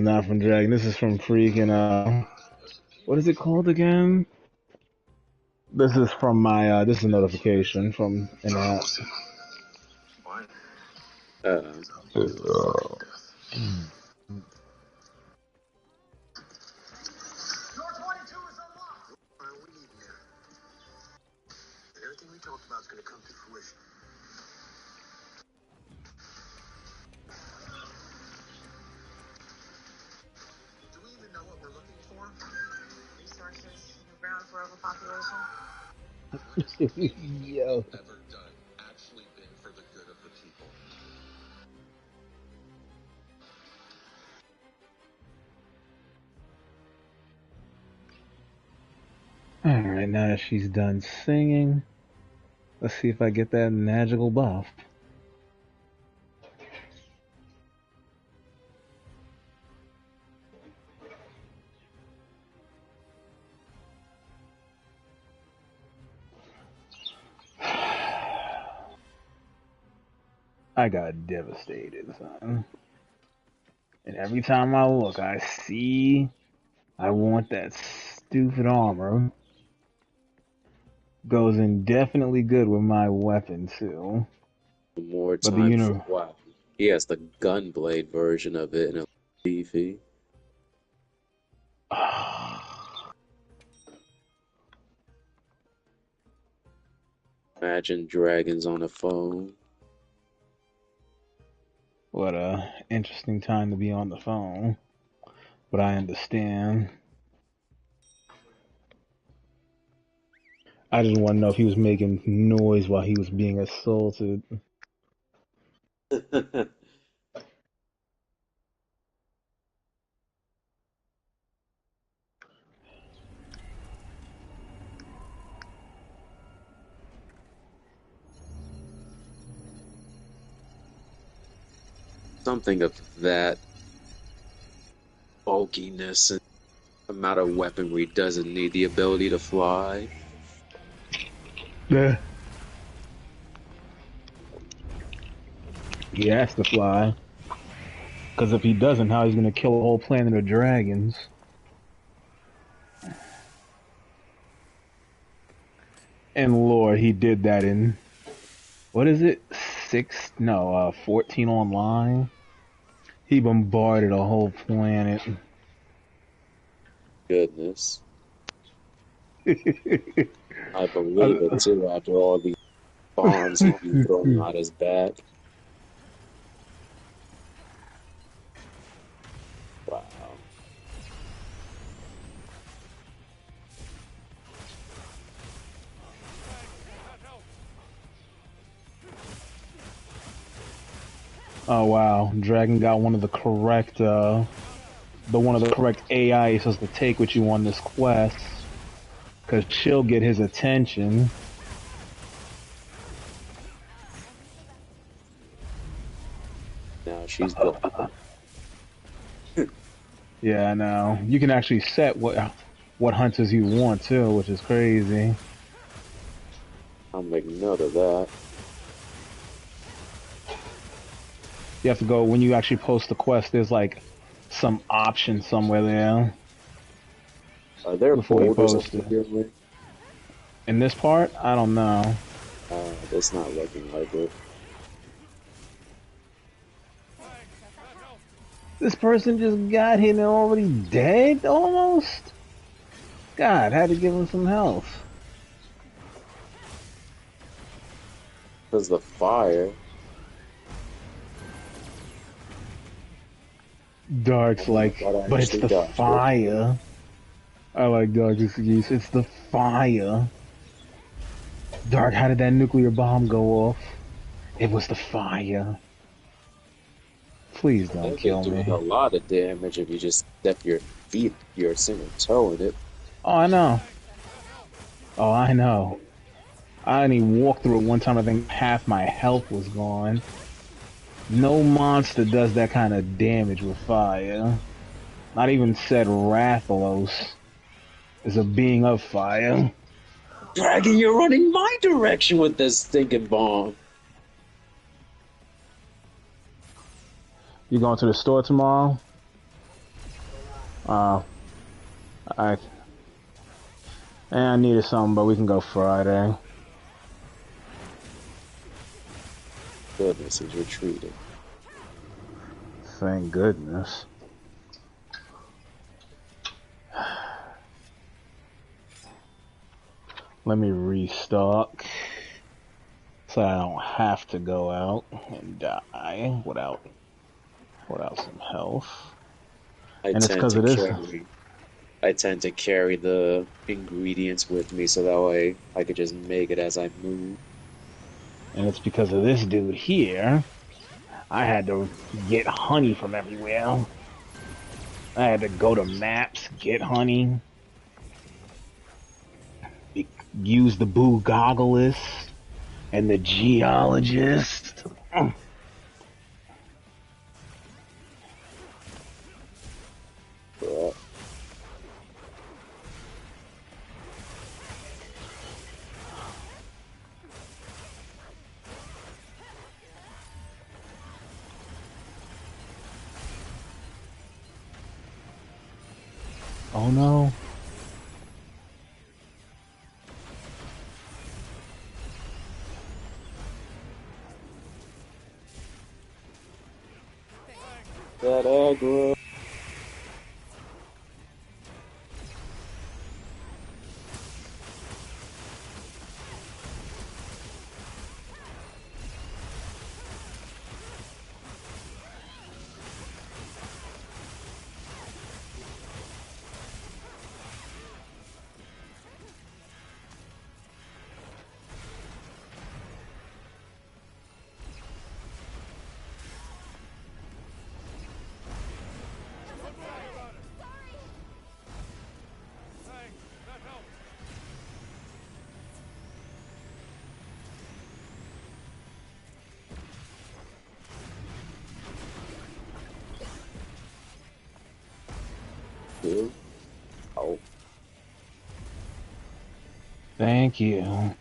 Not from Dragon. This is from freaking what is it called again? This is from my this is a notification from an app. Uh, Yo. Alright, now that she's done singing, let's see if I get that magical buff. I got devastated, son. And every time I look, I see I want that stupid armor. Goes in definitely good with my weapon, too. more But the time for what? He has the gunblade version of it and a beefy. Imagine dragons on a phone. What a interesting time to be on the phone. But I understand. I just want to know if he was making noise while he was being assaulted. Something of that bulkiness and amount of weaponry doesn't need the ability to fly. Yeah. He has to fly. Because if he doesn't, how he's going to kill a whole planet of dragons? And Lord, he did that in, what is it? 14 online? He bombarded a whole planet. Goodness. I believe it too after all the bombs he'd be throwing out his back. Wow. Oh wow, Dragon got one of the correct AI he supposed to take with you on this quest. Cause she'll get his attention. Now she's gone. Yeah, I know. You can actually set what hunters you want too, which is crazy. I'll make note of that. You have to go when you actually post the quest. There's like some option somewhere there. Are there Before you boulders post over it. here? In this part, I don't know. That's not looking like it. This person just got hit and already dead almost. God, had to give him some health. Because the fire. Dark's like, but it's the fire. I like Dark's excuse. It's the fire. Dark, how did that nuclear bomb go off? It was the fire. Please don't kill me. A lot of damage if you just step your feet, your single toe in it. Oh, I know. Oh, I know. I didn't even walk through it one time. I think half my health was gone. No monster does that kind of damage with fire. Not even said Rathalos is a being of fire. Dragon, you're running my direction with this stinking bomb. You going to the store tomorrow? Uh, I I needed something, but we can go Friday. Goodness, he's retreating. Thank goodness. Let me restock so I don't have to go out and die without some health. I And it's tend because to of this. carry I tend to carry the ingredients with me so that way I could just make it as I move. And it's because of this dude here. I had to get honey from everywhere. I had to go to maps, get honey, use the Boo Goggleist and the Geologist. But Oh no. that aggro. Dude. Oh, Thank you.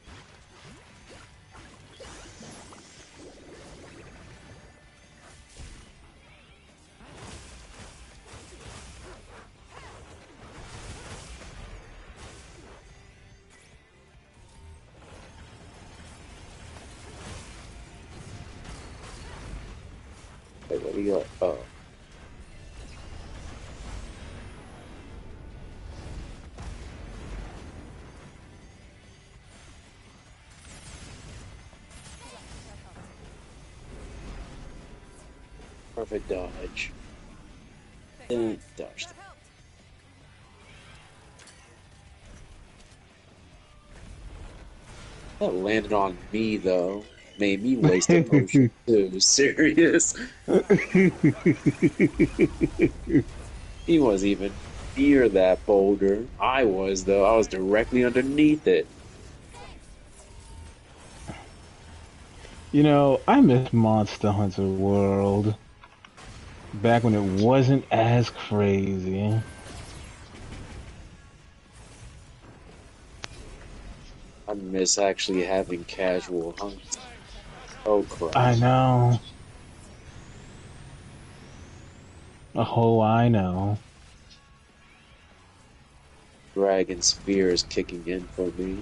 wait, what do you got? Oh, perfect dodge. Didn't dodge. That landed on me though. Made me waste a potion too. Serious. He wasn't even near that boulder. I was though. I was directly underneath it. You know, I miss Monster Hunter World. Back when it wasn't as crazy. I miss actually having casual hunts. Oh I crap. know. Oh, I know. Dragon Spear is kicking in for me.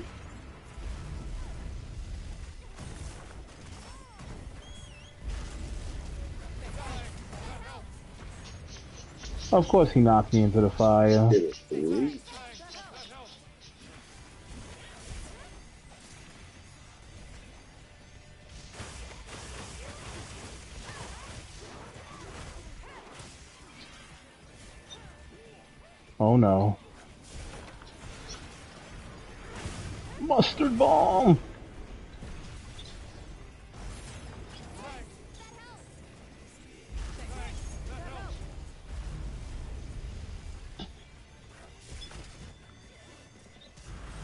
Of course he knocked me into the fire. Did it three? Oh no. Mustard bomb!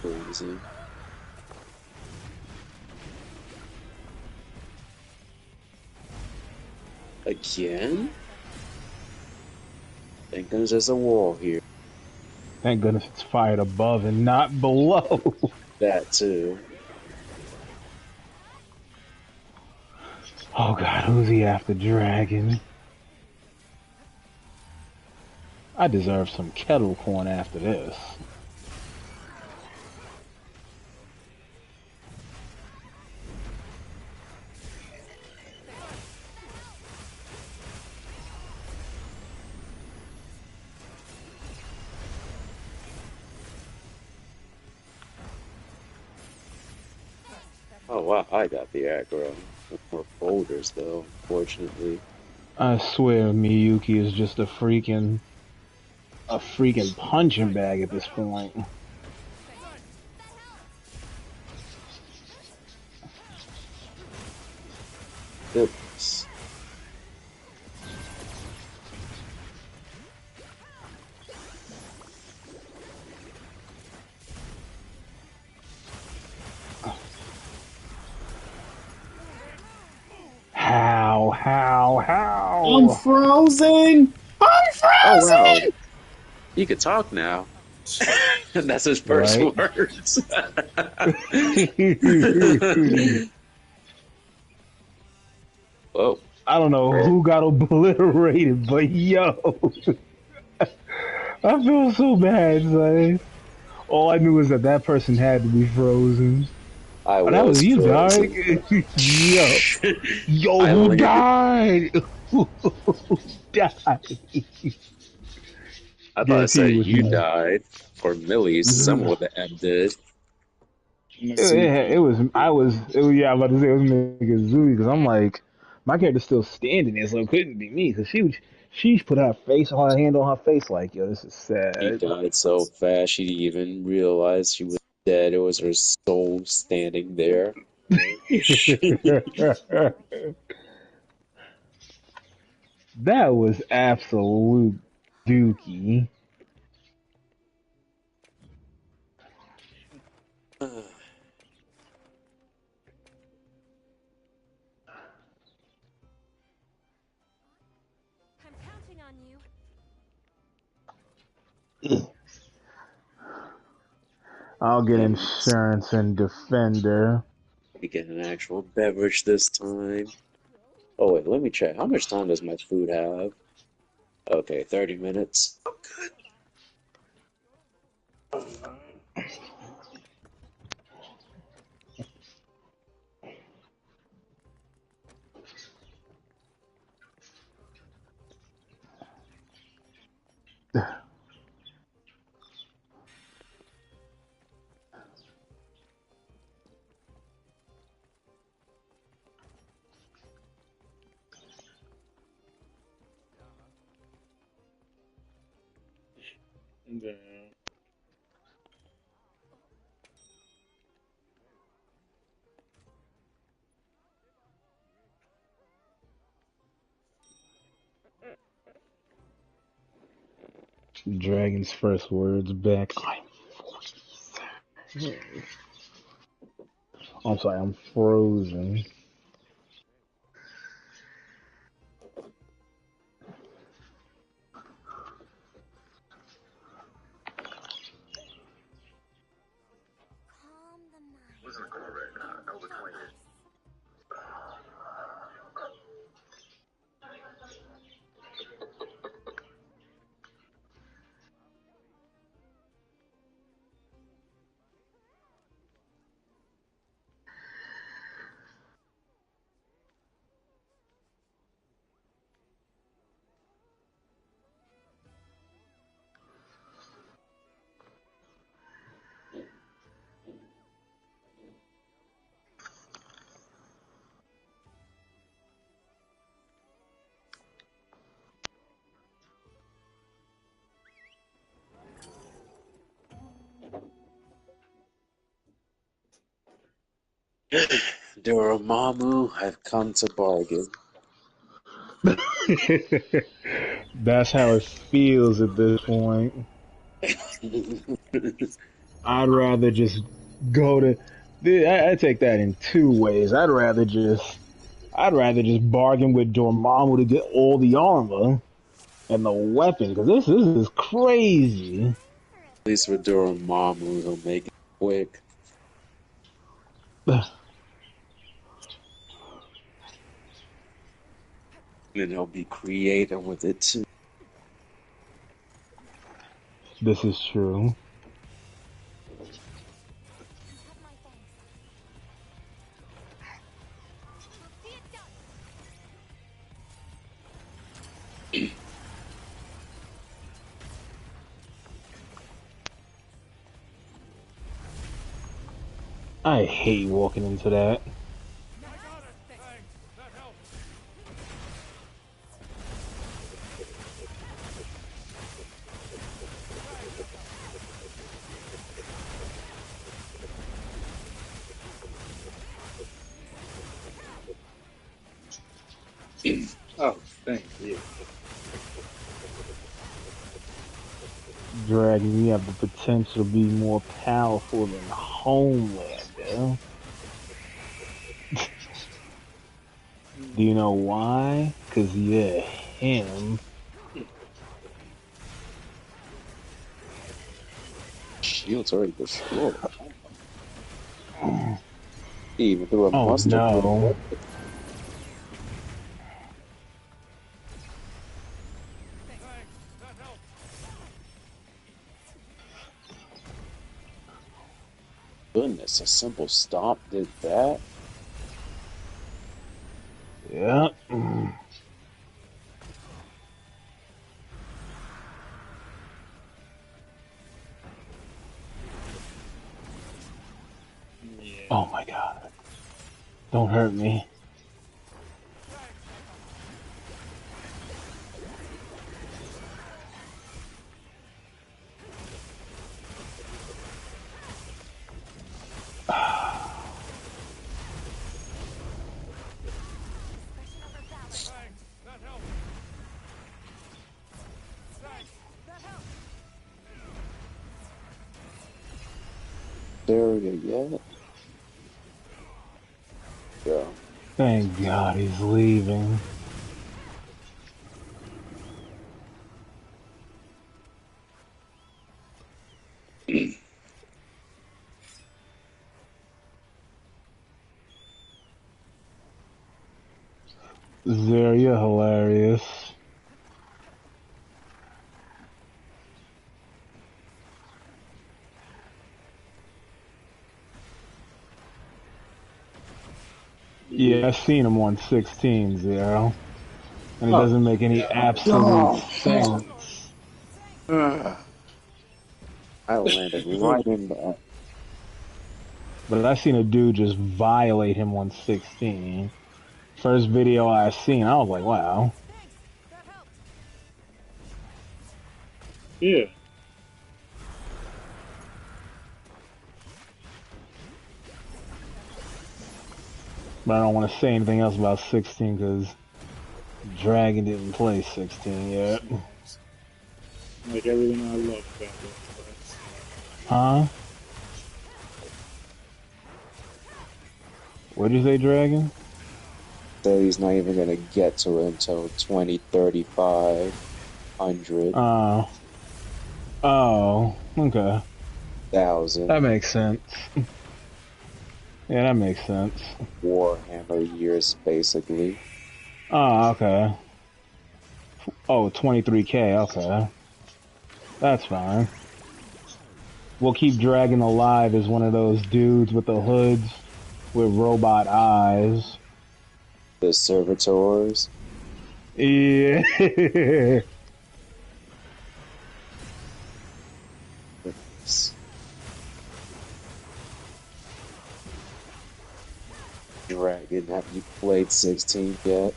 Crazy. Again? Thank goodness there's a wall here. Thank goodness it's fired above and not below. That too. Oh god, who's he after, Dragon? I deserve some kettle corn after this. Oh wow, I got the aggro. No more boulders though, unfortunately. I swear Miyuki is just a freaking punching bag at this point. Goodness. I'm How? frozen! I'm Oh wow. frozen! He could talk now. That's his first Right? words. Whoa. I don't know who got obliterated, but yo, I feel so bad, son. All I knew was that that person had to be frozen. I Oh, that was was you, dog. frozen. Yo, yo, I who landed. died? Who died? I thought it Guarantee said it was you me. died. Or Millie's. Someone with the M did. It was. I was. It was. Yeah, I'm about to say it was Megazooie because I'm like, my character's still standing there, so it couldn't be me because she put her hand on her face like, yo, this is She sad. died so fast she didn't even realize she was dead. It was her soul standing there. That was absolute dookie. I'm counting on you. I'll get Nice. insurance and defender. We get an actual beverage this time. Oh wait, let me check. How much time does my food have? Okay, 30 minutes. Dragon's first words back. I'm sorry, I'm frozen. Calm the mind. Focus. Dormammu, I've come to bargain. That's how it feels at this point. I'd rather just go to. I take that in two ways. I'd rather just bargain with Dormammu to get all the armor and the weapon because this is crazy. At least with Dormammu, he'll make it quick. And he'll be creative with it too. This is true. Have my thanks. See it done. I hate walking into that. Oh, thank you. Dragon, you have the potential to be more powerful than Homelander. Do you know why? Because you're him. Shield's already destroyed. He even threw a Oh mustard. no. Goodness, a simple stomp did that. Yeah. Yeah. Oh my god. Don't hurt me. There yet? Yeah. Thank God he's leaving. Zero, you're hilarious. Yeah, I've seen him on 16, Zero. And it Oh. doesn't make any absolute sense. I landed right in that. But I seen a dude just violate him on 16. First video I seen, I was like, wow. Thanks. That helped. Yeah. But I don't want to say anything else about 16 because Dragon didn't play 16 yet. Like everything I love about this place. Huh? What'd you say, Dragon? So he's not even gonna get to it until 2035. Oh, okay. 100,000 That makes sense. Yeah, that makes sense. Warhammer years, basically. Oh, okay. Oh, 23K, okay. That's fine. We'll keep Dragon alive as one of those dudes with the hoods with robot eyes. The servitors. Yeah. Dragon, have you played 16 yet?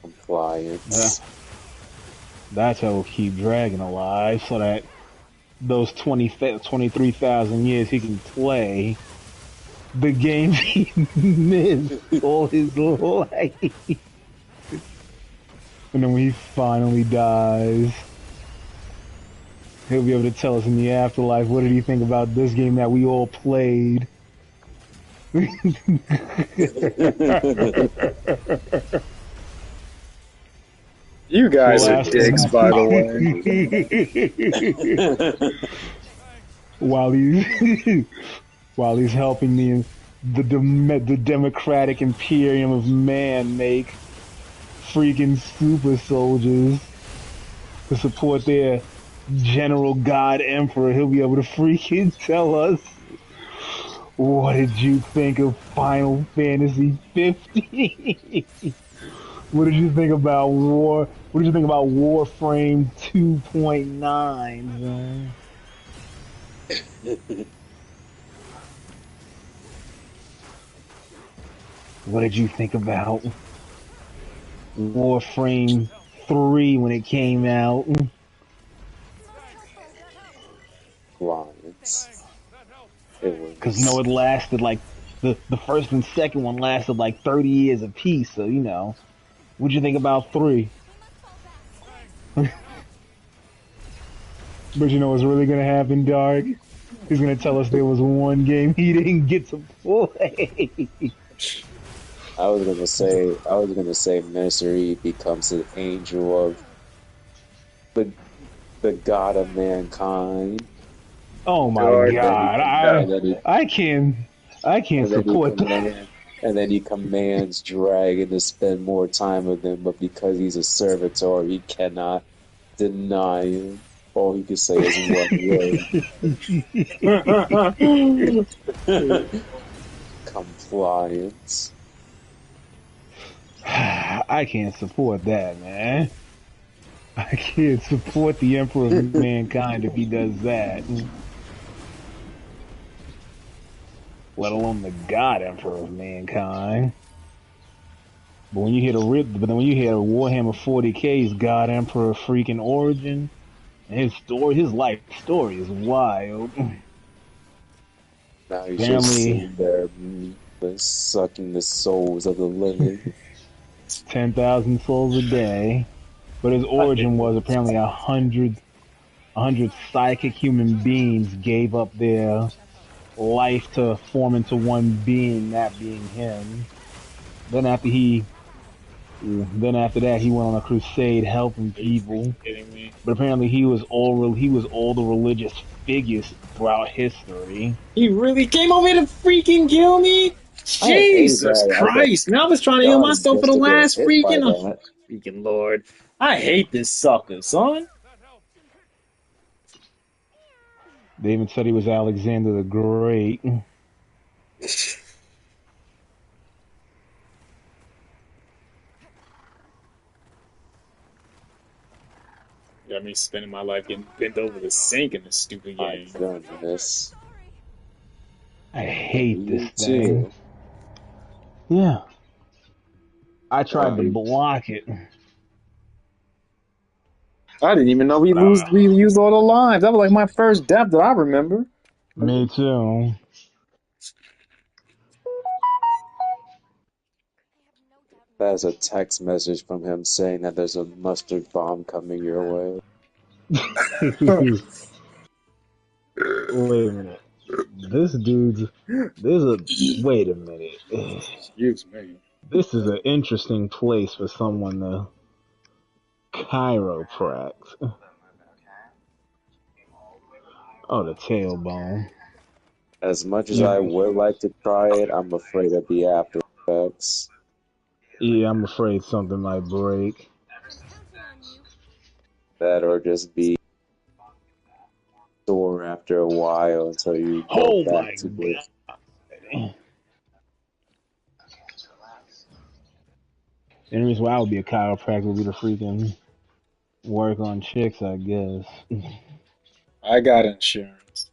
Compliance. That's how we'll keep Dragon alive, so that those 23,000 years he can play the game he missed all his life. And then when he finally dies, he'll be able to tell us in the afterlife, what did he think about this game that we all played? You guys Well, are ask dicks, him. by the way. while he's while he's helping the democratic imperium of man make freaking super soldiers to support their General God Emperor. He'll be able to freaking tell us what did you think of Final Fantasy 15? What did you think about War? What did you think about Warframe 2.9, man? What did you think about Warframe 3 when it came out? Lions. It Because you know was. it lasted like the first and second one lasted like 30 years apiece. So you know, what'd you think about 3? But you know what's really gonna happen, Dark? He's gonna tell us there was one game he didn't get to play. I was gonna say Misery becomes an angel of the the god of mankind, Oh my Dark. and then he god, and then he I can't I can't and then he support that. command and then he commands Dragon to spend more time with him, but because he's a servitor, he cannot deny him. All he can say is one word: compliance. I can't support that, man. I can't support the Emperor of Mankind if he does that. Let alone the God Emperor of Mankind. But then when you hear Warhammer 40K's God Emperor freaking origin, his story, his life story is wild. Now he's just Apparently, sitting there, sucking the souls of the living. 10,000 souls a day. But his I hate origin was this. apparently a hundred psychic human beings gave up their life to form into one being, that being him. Then after he, then after that, he went on a crusade helping Are you people. freaking kidding me? But apparently, he was all the religious figures throughout history. He really came over here to freaking kill me? I hate Jesus that. I got Christ. Man, I was trying to heal done myself for just the to get last hit by freaking. Oh, that. freaking Lord. I hate this sucker, son. They even said he was Alexander the Great. Got me spending my life getting bent over the sink in this stupid My game. goodness. I hate this Me thing. too. Yeah, I tried to I block it. I didn't even know Ah, we used all the lives. That was like my first death that I remember. me too. That's a text message from him saying that there's a mustard bomb coming your way. Wait a minute. This dude's. There's a. Wait a minute. Excuse me. This is an interesting place for someone to chiropract. Oh, the tailbone. As much as Yeah, I would like to try it, I'm afraid of the after effects. yeah. I'm afraid something might break. That or just be sore after a while until you go Oh back my to it. god. The only reason why I would be a chiropractor would be to freaking work on chicks, I guess. I got insurance.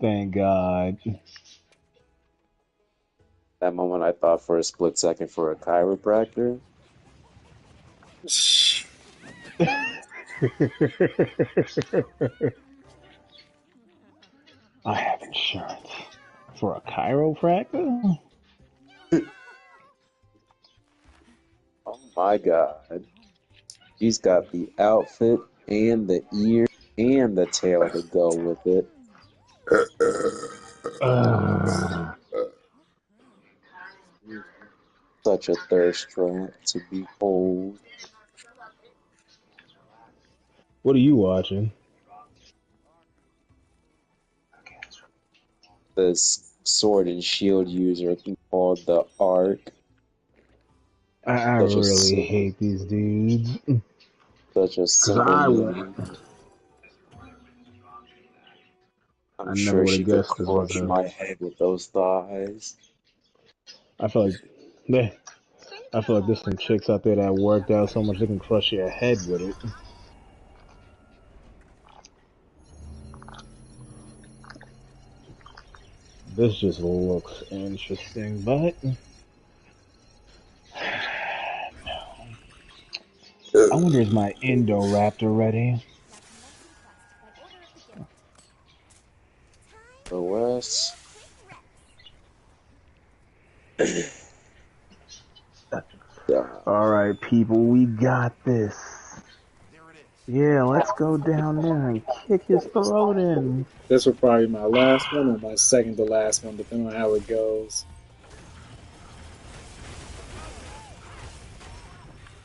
Thank God. That moment I thought for a split second for a chiropractor. I have insurance for a chiropractor. Oh my God. He's got the outfit and the ear and the tail to go with it. Uh, Such a thirst trap to behold. what are you watching? This sword and shield user called the Ark. I Such a really silly, hate these dudes such a because simple name. I'm I never sure would she have could guessed this was crush a. my head with those thighs. I feel like, they. I feel like there's some chicks out there that worked out so much they can crush your head with it. This just looks interesting, but I wonder is my Indoraptor ready? That's the next request by order of the guild. The Time West. for a quick rest. Yeah. Alright, people, we got this. Yeah, let's go down there and kick his throat in. This will probably be my last one or my second to last one, depending on how it goes.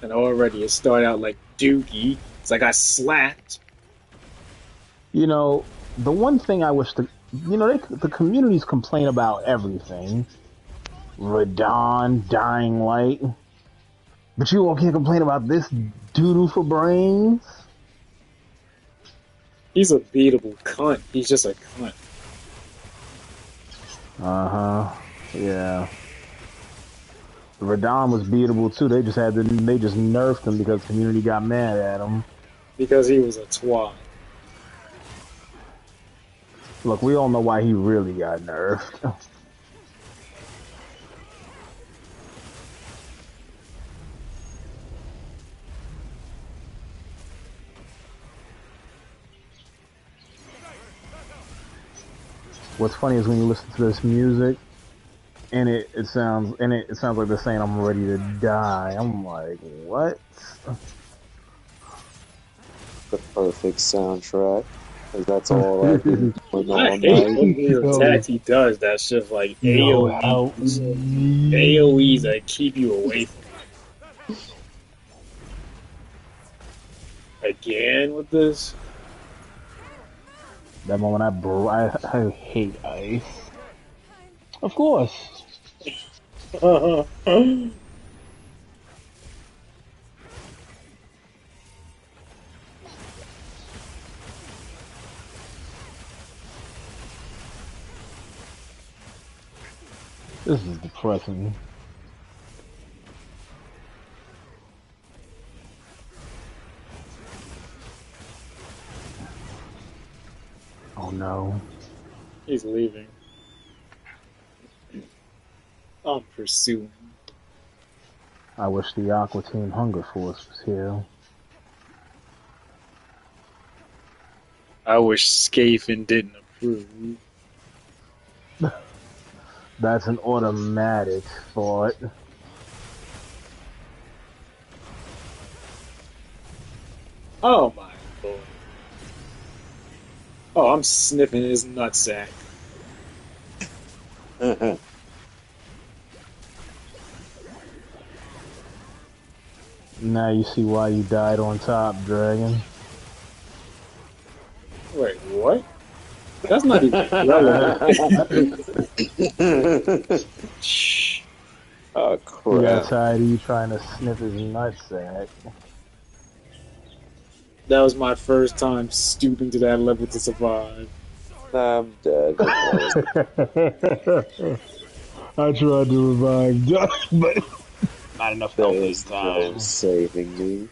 And already it started out like Dookie. It's like I slapped. You know, the one thing I wish the communities complain about everything. Radon, Dying Light. But you all can't complain about this doodoo for brains? He's a beatable cunt. He's just a cunt. Uh-huh. Yeah. Radon was beatable too. They just nerfed him because the community got mad at him. Because he was a twat. Look, we all know why he really got nerfed. What's funny is when you listen to this music and it sounds like they're saying I'm ready to die. I'm like, what? The perfect soundtrack. 'Cause that's all I've been doing I all hate night. nuclear attacks he does. That shit like No, help AoEs. me. AoEs that keep you away from it. Again with this? That moment I hate ice. Of course. This is depressing. Oh no. He's leaving. I'm pursuing. I wish the Aqua Team Hunger Force was here. I wish Skaven didn't approve. That's an automatic thought. Oh my lord. Oh, I'm sniffing his nutsack. Now you see why you died on top, Dragon. Wait, what? That's not even relevant. Shh. Oh You got crap! tired of you trying to sniff his nutsack. That was my first time stooping to that level to survive. I'm dead. I tried to revive Duck, but not enough There help is this no time. saving me.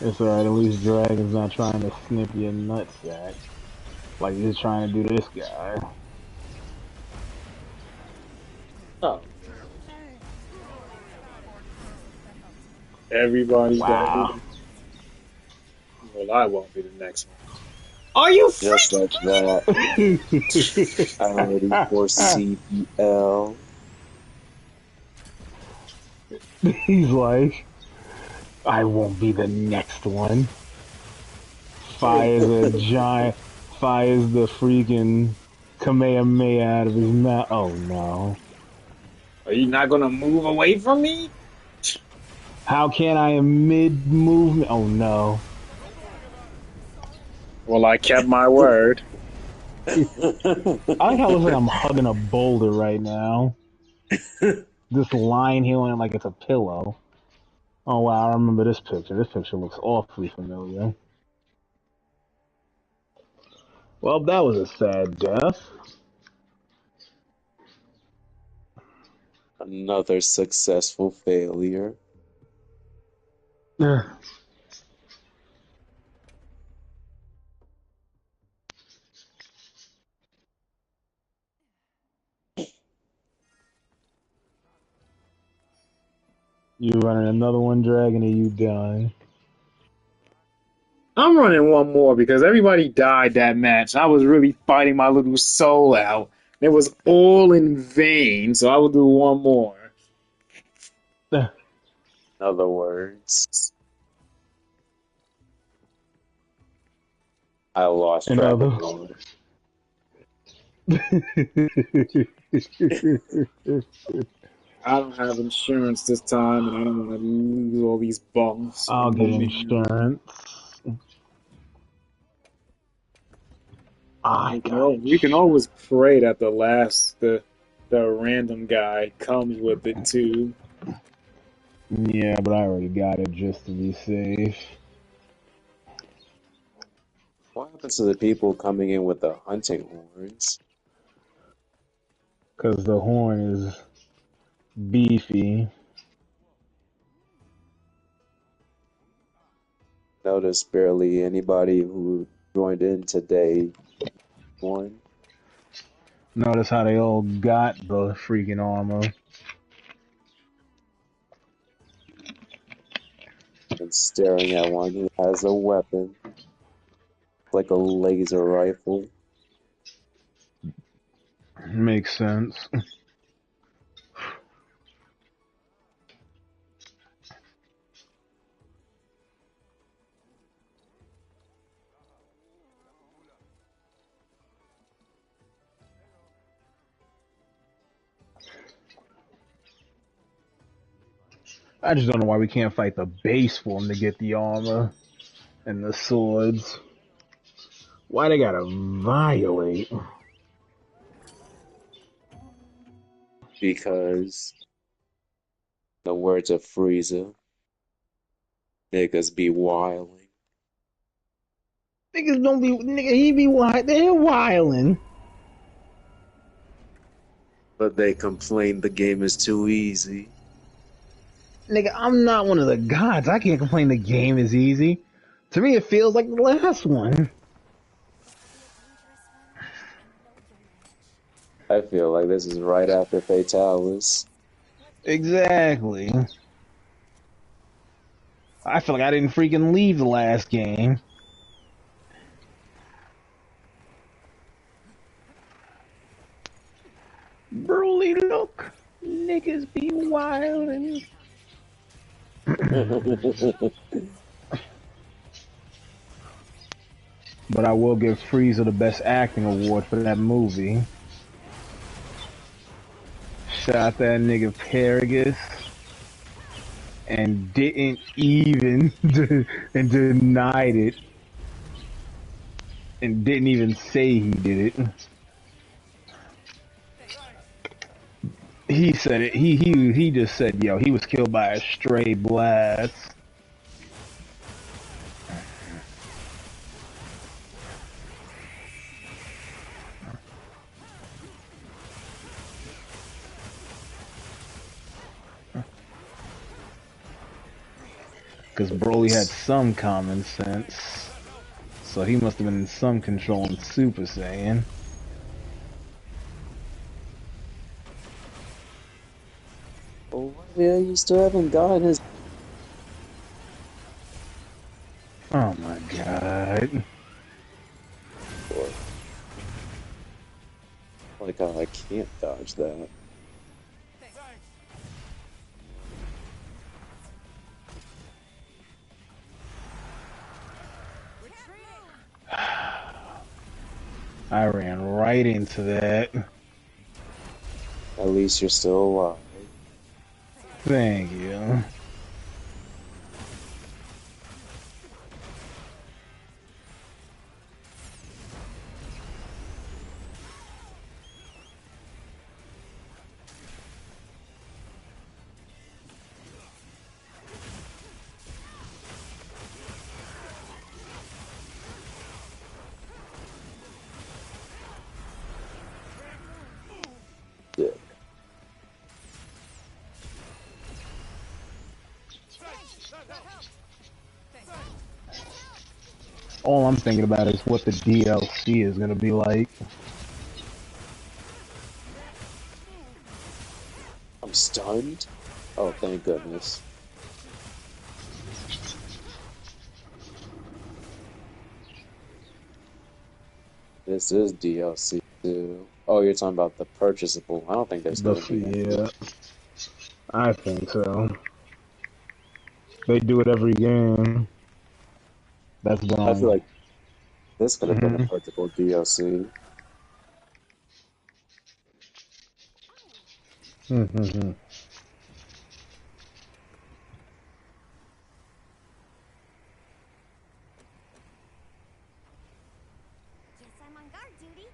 It's alright, at least Dragon's not trying to snip your nutsack. Like he's trying to do this guy. Oh. Everybody Wow. got. Well, I won't be the next one. Are you Just freaking like that. I'm ready for CPL. He's like, I won't be the next one. Fires the freaking Kamehameha out of his mouth. Oh no. Are you not gonna move away from me? How can I in mid-movement? Oh no. Well, I kept my word. I like how it looks like I'm hugging a boulder right now. This line healing like it's a pillow. Oh wow, I remember this picture. This picture looks awfully familiar. Well, that was a sad death. Another successful failure. Yeah. You running another one, Dragon, or you done? I'm running one more because everybody died that match. I was really fighting my little soul out. It was all in vain, so I will do one more. In other words, I lost track of Another. time. I don't have insurance this time, and I don't want to lose all these buffs I'll and get momentum. insurance. I got We can always pray that the random guy comes with it too. Yeah, but I already got it just to be safe. What happens to the people coming in with the hunting horns? Because the horn is beefy. Notice barely anybody who joined in today won. Notice how they all got the freaking armor. And staring at one who has a weapon, like a laser rifle. Makes sense. I just don't know why we can't fight the base form to get the armor and the swords. Why they gotta violate? Because, the words of Frieza, niggas be wilding. Niggas don't be nigga. He be wild. They're wilding. But they complain the game is too easy. Nigga, I'm not one of the gods. I can't complain the game is easy. To me, it feels like the last one. I feel like this is right after Fatalis. Exactly. I feel like I didn't freaking leave the last game. Broly, look. Niggas be wild and but I will give Frieza the best acting award for that movie. Shot that nigga Paragus and didn't even and denied it and didn't even say he did it. He said it. He just said, "Yo, he was killed by a stray blast." Because Broly had some common sense, so he must have been in some control in Super Saiyan. Oh, yeah, you still haven't gotten his. Oh my god. Like how I can't dodge that. I ran right into that. At least you're still alive. Thank you. All I'm thinking about is what the DLC is gonna be like. I'm stunned. Oh, thank goodness. This is DLC too. Oh, you're talking about the purchasable. I don't think there's The gonna be any. yeah, I think so. They do it every game. That's been I feel on. like this could have been a Hmm. purchasable DLC. Hmm. Guess I'm on guard duty.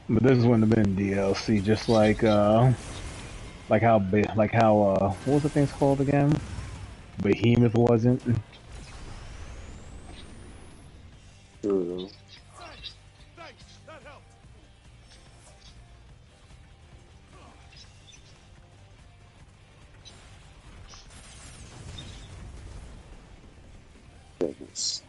But this wouldn't have been DLC, just like how what was the thing's called again? Behemoth wasn't. True. Goodness.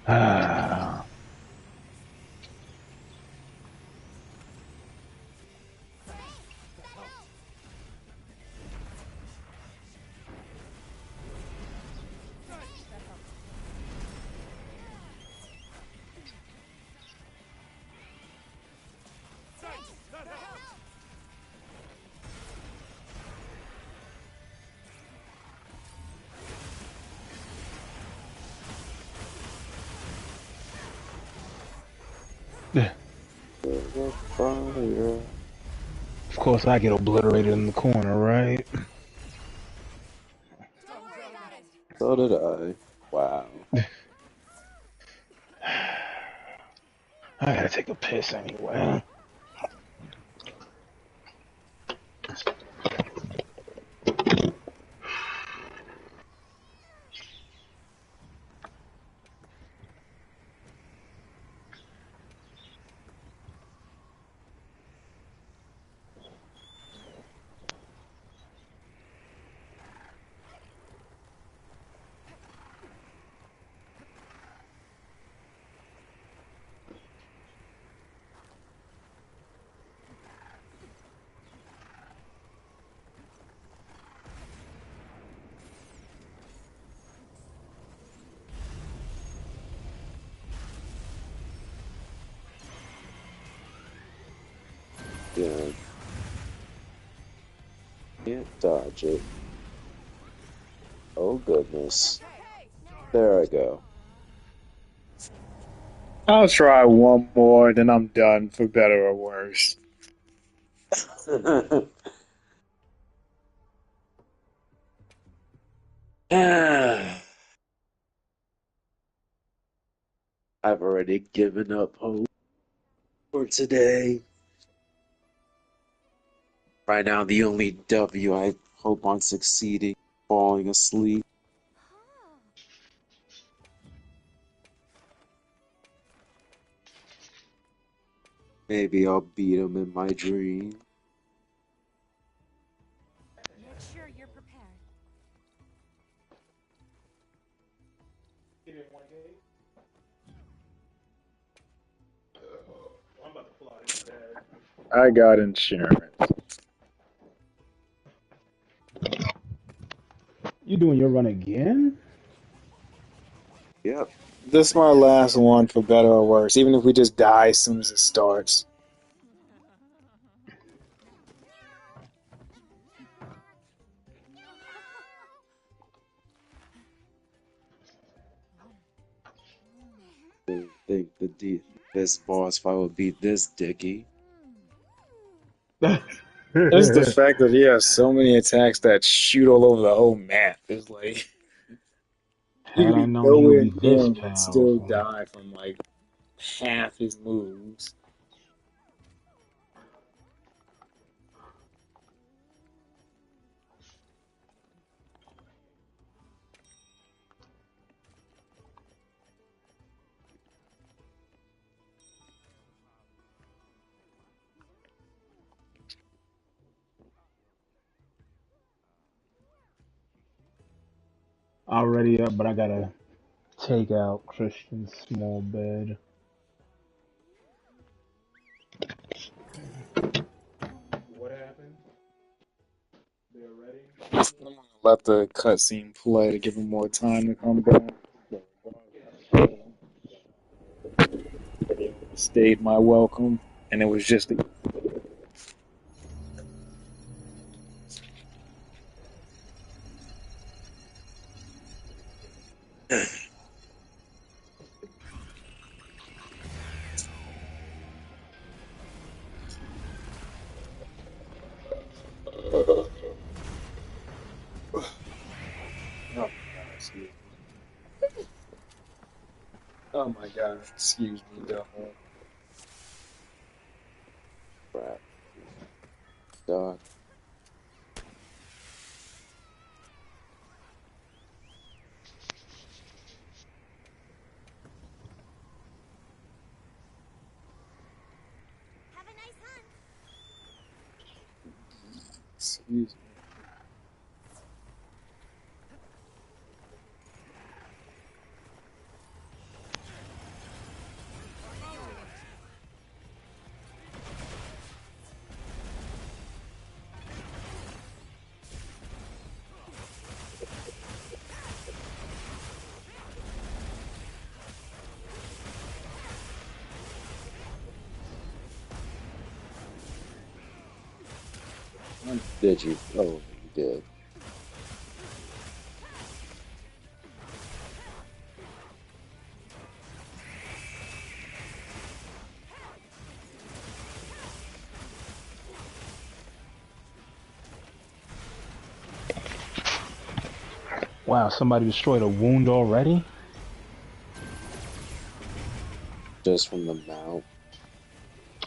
Ah. Fire. Of course, I get obliterated in the corner, right? Don't worry about it. So did I. Wow. I gotta take a piss anyway. Yeah. Can't dodge it. Oh goodness. There I go. I'll try one more, then I'm done, for better or worse. I've already given up hope for today. Right now, the only W I hope on succeeding, falling asleep. Huh. Maybe I'll beat him in my dream. Make sure you're prepared. I got insurance. You doing your run again? Yep. This is my last one for better or worse, even if we just die as soon as it starts. Didn't think this boss fight would be this dicky. Just the fact that he has so many attacks that shoot all over the whole map. It's like you Had could I be known he would nowhere be near this him and still powerful. die from like half his moves. Already up, but I gotta take out Christian's small bed. What happened? They're ready? I'm gonna let the cutscene play to give him more time to come back. Stayed my welcome, and it was just a oh, excuse me. Oh my god, excuse me, Double. Crap. God. Have a nice hunt. Excuse me. Did you? Oh, you did. Wow, somebody destroyed a wound already? Just from the mouth.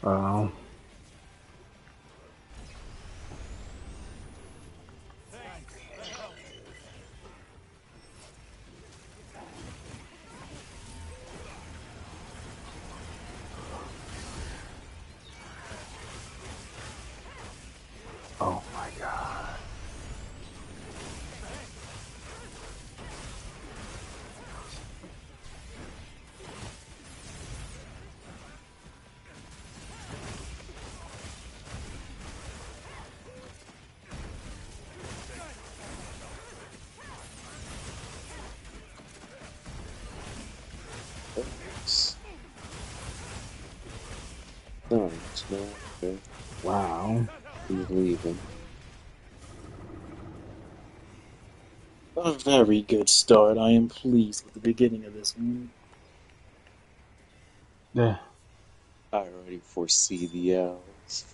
Oh. Oh my god. Thanks. No, it's not. Okay. Wow. He's leaving. A very good start. I am pleased with the beginning of this one. Yeah. I already foresee the elves.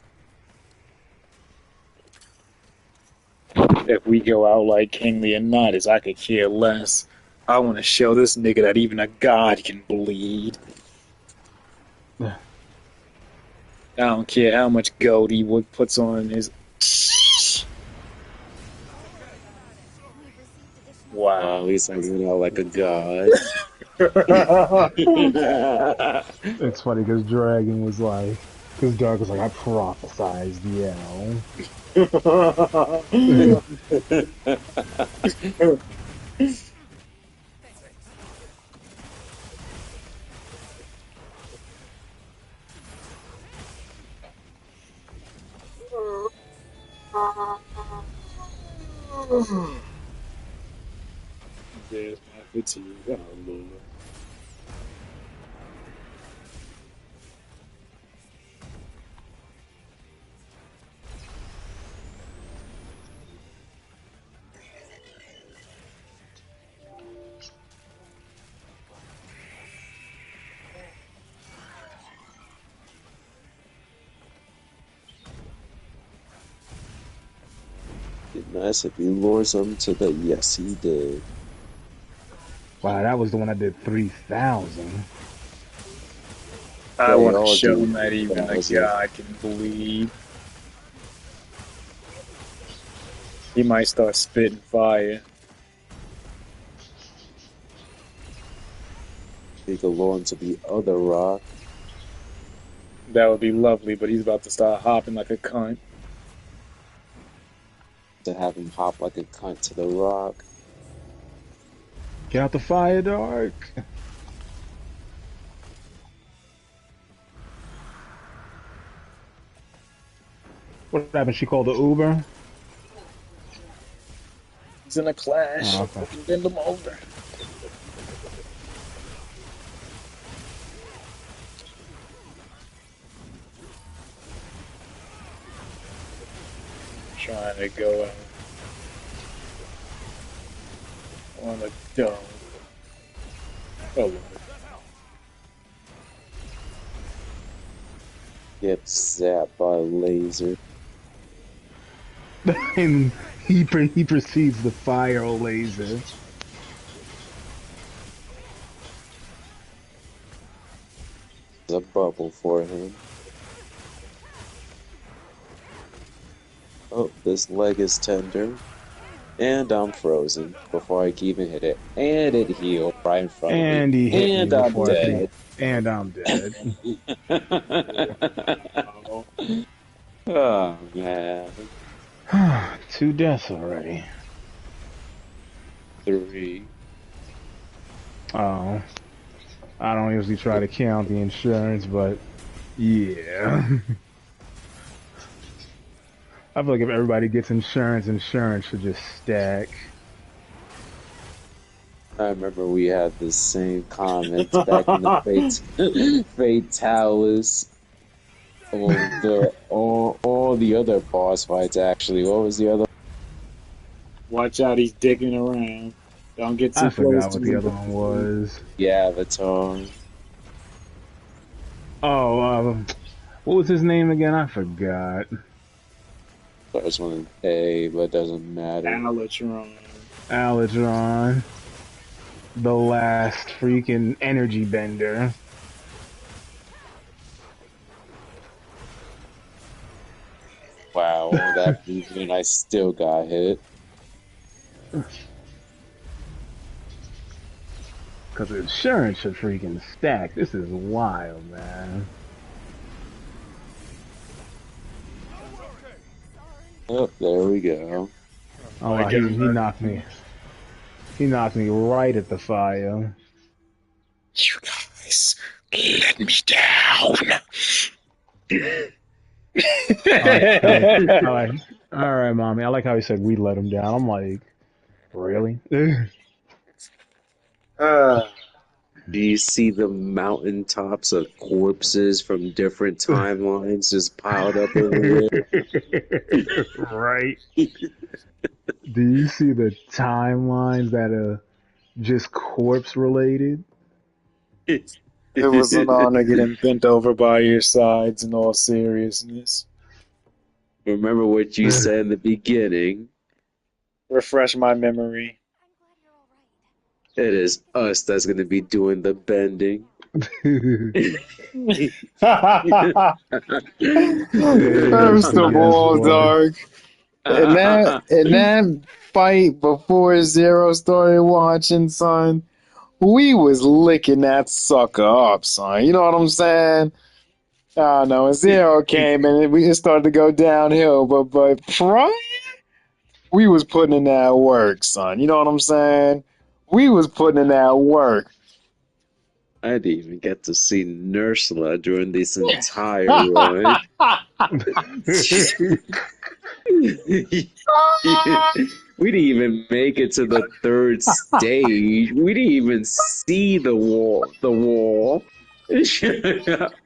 If we go out like King Leonidas, I could care less. I want to show this nigga that even a god can bleed. Yeah. I don't care how much gold he would puts on his. At Wow. least I'm going out like a god. It's funny because Dragon was like, because Dark was like, I prophesized the L. There's my fatigue. Oh, Lord. nice if he lures him to the yes he did. Wow, that was the one I did 3,000. I They want to all show do him that even a 3,000. god can bleed. He might start spitting fire. He could lure him to the other rock. That would be lovely, but he's about to start hopping like a cunt. To have him hop like a cunt to the rock. Get out the fire, Dark. What happened? She called the Uber? He's in a clash. Oh, okay. Bend him over. Trying to go out on a dome. Oh, Lord. Get zapped by a laser. And he proceeds to fire a laser. There's a bubble for him. Oh, this leg is tender. And I'm frozen before I can even hit it. And it healed right in front of me. And he hit And me I'm before I dead. could. And I'm dead. Oh, man. 2 deaths already. 3. Oh. I don't usually try to count the insurance, but yeah. I feel like if everybody gets insurance, insurance should just stack. I remember we had the same comments back in the Fatalis. All the other boss fights, actually. What was the other? Watch out, he's digging around. Don't get too I close forgot to what the him. other one was. The Avatar. Oh, what was his name again? I forgot. Starts with an A, but it doesn't matter. Alatron. Alatron. The last freaking energy bender. Wow, that even I still got hit. Because insurance should freaking stack. This is wild, man. Oh, there we go. Oh, wow, he knocked me. He knocked me right at the fire. You guys, let me down. All right, mommy. I like how he said we let him down. I'm like, really? Do you see the mountaintops of corpses from different timelines just piled up everywhere? Right. Do you see the timelines that are just corpse related? It was an honor getting bent over by your sides in all seriousness. Remember what you said in the beginning. Refresh my memory. It is us that's going to be doing the bending. First of all, Dark, in that fight before Zero started watching, son, we was licking that sucker up, son. You know what I'm saying? I don't know. And Zero came and it started to go downhill, but prior, we was putting in that work, son. You know what I'm saying? We was putting in that work. I didn't even get to see Nursula during this entire run. We didn't even make it to the 3rd stage. We didn't even see the wall.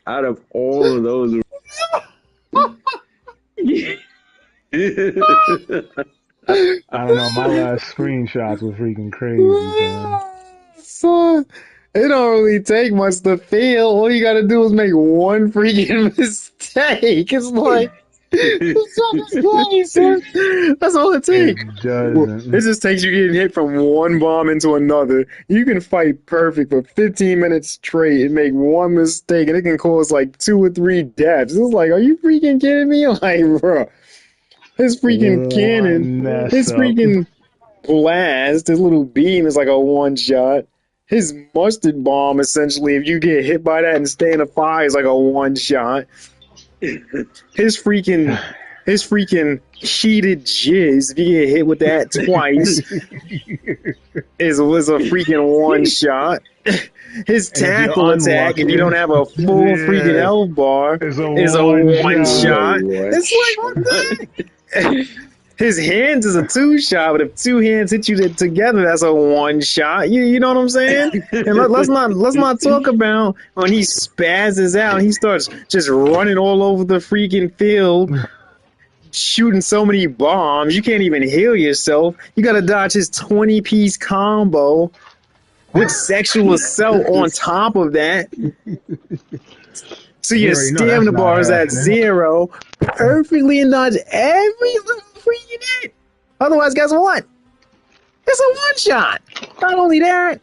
Out of all of those. I don't know. My last screenshots was freaking crazy, man. Son, it don't really take much to fail. All you gotta do is make one freaking mistake. It's like, This song is playing, son. That's all it It takes. doesn't. It just takes you getting hit from one bomb into another. You can fight perfect for 15 minutes straight and make one mistake, and it can cause like 2 or 3 deaths. It's like, are you freaking kidding me? Like, bro, his freaking cannon, Mess his up. freaking blast, his little beam is like a one shot. His mustard bomb, essentially, if you get hit by that and stay in the fire, is like a one shot. His freaking sheeted jizz, if you get hit with that twice, was a freaking one shot. His And if you're tackle attack, if you don't have a full Yeah. freaking health bar, Is is a one one shot. shot. It's like, what the heck? His hands is a 2 shot, but if 2 hands hit you together, that's a 1 shot. You know what I'm saying? And let's not talk about when he spazzes out and he starts just running all over the freaking field, shooting so many bombs, you can't even heal yourself. You gotta dodge his 20-piece combo with sexual assault on top of that. So your You already know stamina that's not bar is at happening. 0, perfectly and dodge every little freaking hit. Otherwise, guess what? It's a one shot. Not only that,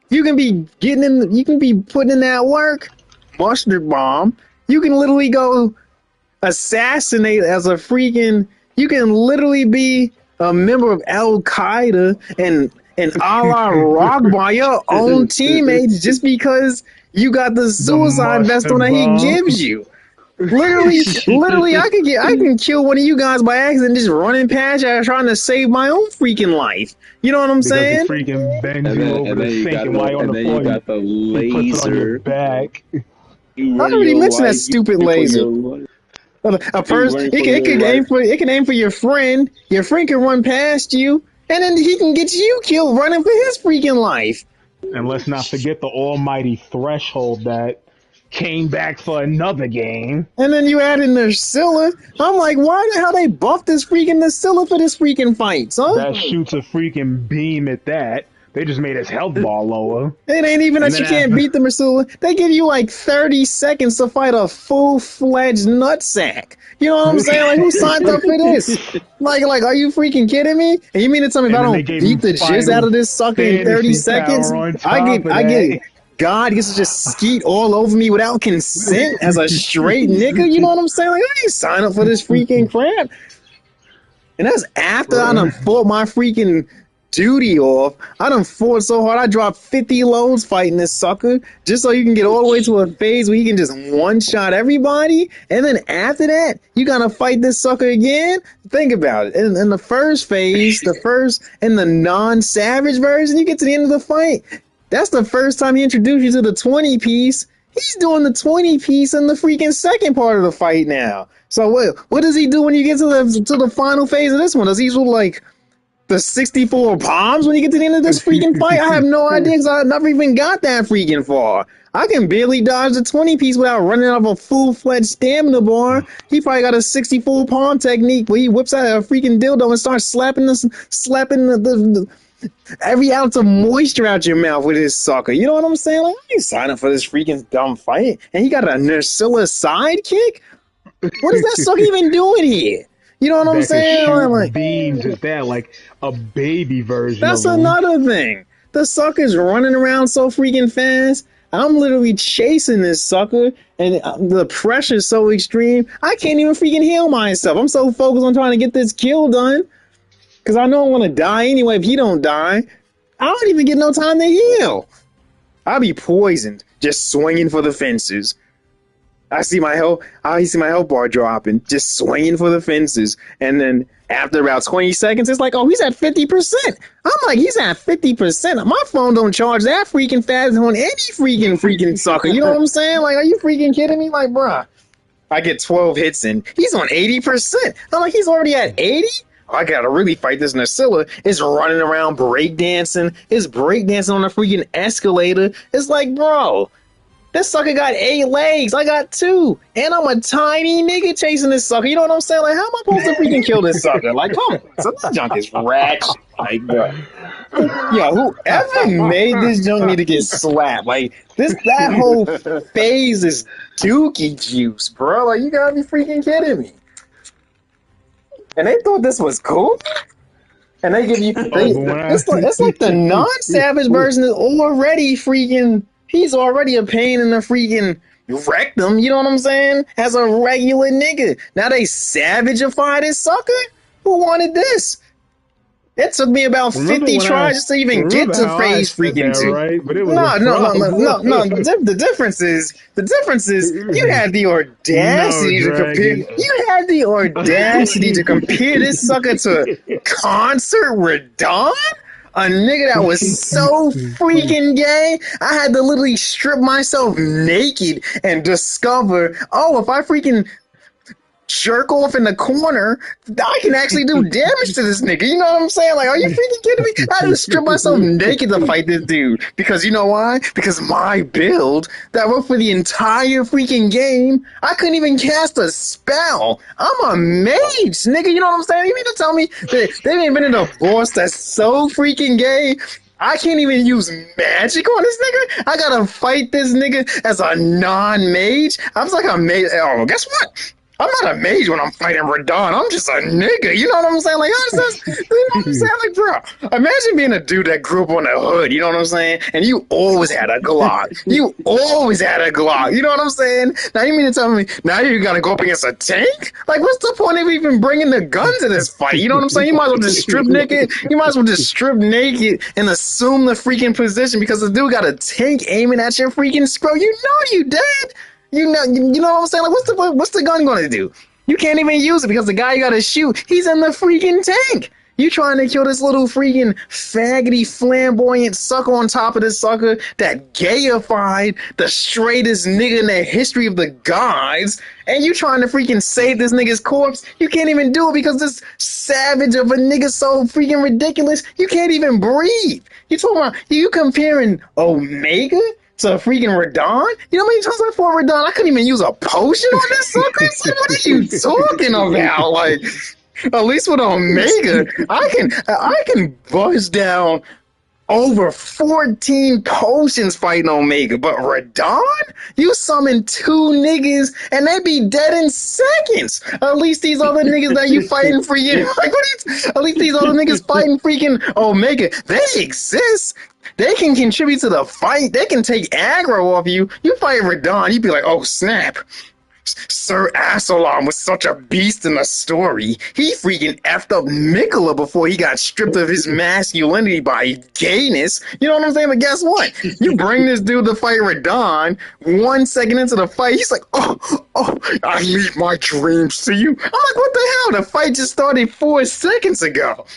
you can be putting in that work, mustard bomb. You can literally go assassinate as a freaking. You can literally be a member of Al Qaeda and a la rock by your own teammates just because you got the suicide vest on that he mustard bomb. gives you. Literally, I can kill one of you guys by accident just running past you trying to save my own freaking life. You know what I'm Because saying? he freaking bends And you then, over and then the you sink got and while the, you're on and the then floor, you got the he puts it on your laser. back. You I run already your mentioned that life. stupid You put laser. your- A person, running it for can your aim life. for it can aim for your friend. Your friend can run past you, and then he can get you killed running for his freaking life. And let's not forget the almighty threshold that came back for another game. And then you add in Nursilla. I'm like, why the hell they buffed this freaking Nursilla for this freaking fight, son? That shoots a freaking beam at that. They just made his health bar lower. It ain't even And that you then can't after- beat the Nursilla. They give you like 30 seconds to fight a full-fledged nutsack. You know what I'm saying? Like, who signed up for this? Like, are you freaking kidding me? And you mean to tell me if And I then they don't gave beat him the jizz final out of this sucker in 30 fantasy power seconds, on top I of get that. God gets to just skeet all over me without consent as a straight nigga. You know what I'm saying? Like, I ain't sign up for this freaking crap. And that's after I done fought my freaking duty off. I done fought so hard I dropped 50 loads fighting this sucker just so you can get all the way to a phase where you can just one-shot everybody. And then after that, you gotta fight this sucker again? Think about it. In the first phase, in the non-savage version, you get to the end of the fight. That's the first time he introduced you to the 20-piece. He's doing the 20-piece in the freaking second part of the fight now. So what does he do when you get to the final phase of this one? Does he do like the 64 palms when you get to the end of this freaking fight? I have no idea because I never even got that freaking far. I can barely dodge the 20-piece without running out of a full-fledged stamina bar. He probably got a 64 palm technique where he whips out a freaking dildo and starts slapping the every ounce of moisture out your mouth with his sucker. You know what I'm saying? Like, I ain't signing up for this freaking dumb fight. And he got a Nursilla sidekick? What is that sucker even doing here? You know what I'm That can saying? shoot Like, beams at that, like a baby version that's of him. another thing. The sucker's running around so freaking fast. I'm literally chasing this sucker, and the pressure's so extreme, I can't even freaking heal myself. I'm so focused on trying to get this kill done, because I know I'm going to die anyway if he don't die. I don't even get no time to heal. I'll be poisoned, just swinging for the fences. I see my health bar dropping, just swinging for the fences. And then after about 20 seconds, it's like, oh, he's at 50%. I'm like, he's at 50%. My phone don't charge that freaking fast on any freaking sucker. You know what I'm saying? Like, are you freaking kidding me? Like, bruh, I get 12 hits in. He's on 80%. I'm like, he's already at 80? I gotta really fight this Nursilla. It's running around breakdancing. It's breakdancing on a freaking escalator. It's like, bro, this sucker got 8 legs. I got 2. And I'm a tiny nigga chasing this sucker. You know what I'm saying? Like, how am I supposed to freaking kill this sucker? Like, come on. So this junk is ratchet. Like, bro. Yo, whoever made this junk need to get slapped. Like, that whole phase is dookie juice, bro. Like, you gotta be freaking kidding me. And they thought this was cool? And they give you but when I it's like the non-savage version is already freaking. He's already a pain in the freaking rectum. You know what I'm saying? As a regular nigga. Now they savagified his sucker. Who wanted this? It took me about 50 tries just to even get to phase freaking 2. Right? But it was No. The difference is you had the audacity to compare. You had the audacity to compare this sucker to Concert Radon, a nigga that was so freaking gay. I had to literally strip myself naked and discover, oh, if I freaking jerk off in the corner, I can actually do damage to this nigga. You know what I'm saying? Like, are you freaking kidding me? I had to strip myself naked to fight this dude. Because you know why? Because my build that worked for the entire freaking game, I couldn't even cast a spell. I'm a mage, nigga. You know what I'm saying? You mean to tell me that they invented a boss that's so freaking gay? I can't even use magic on this nigga. I gotta fight this nigga as a non-mage. I was like a mage. Oh, guess what? I'm not a mage when I'm fighting Radon. I'm just a nigga. You know what I'm saying? Like, how does that, you know what I'm saying? Like, bro, imagine being a dude that grew up on the hood. You know what I'm saying? And you always had a Glock. You always had a Glock. You know what I'm saying? Now, you mean to tell me now you got to go up against a tank? Like, what's the point of even bringing the gun to this fight? You know what I'm saying? You might as well just strip naked. You might as well just strip naked and assume the freaking position because the dude got a tank aiming at your freaking scroll. You know you dead. You know what I'm saying? Like, what's the gun going to do? You can't even use it because the guy you got to shoot, he's in the freaking tank. You trying to kill this little freaking faggoty, flamboyant sucker on top of this sucker that gayified the straightest nigga in the history of the gods, and you trying to freaking save this nigga's corpse? You can't even do it because this savage of a nigga so freaking ridiculous, you can't even breathe. You comparing Omega to freaking Radon? You know how many times I fought Radon? I couldn't even use a potion on this sucker. It's like, what are you talking about? Like, at least with Omega, I can buzz down over 14 potions fighting Omega, but Radon? You summon 2 niggas and they be dead in seconds. At least these other niggas that you fighting freaking, like, at least these other niggas fighting freaking Omega, they exist. They can contribute to the fight. They can take aggro off you. You fight Radon, you be like, oh snap. Sir Assalam was such a beast in the story. He freaking effed up Mikola before he got stripped of his masculinity by gayness. You know what I'm saying? But guess what? You bring this dude to fight Radon, 1 second into the fight, he's like, oh, I leave my dreams to you. I'm like, what the hell? The fight just started 4 seconds ago.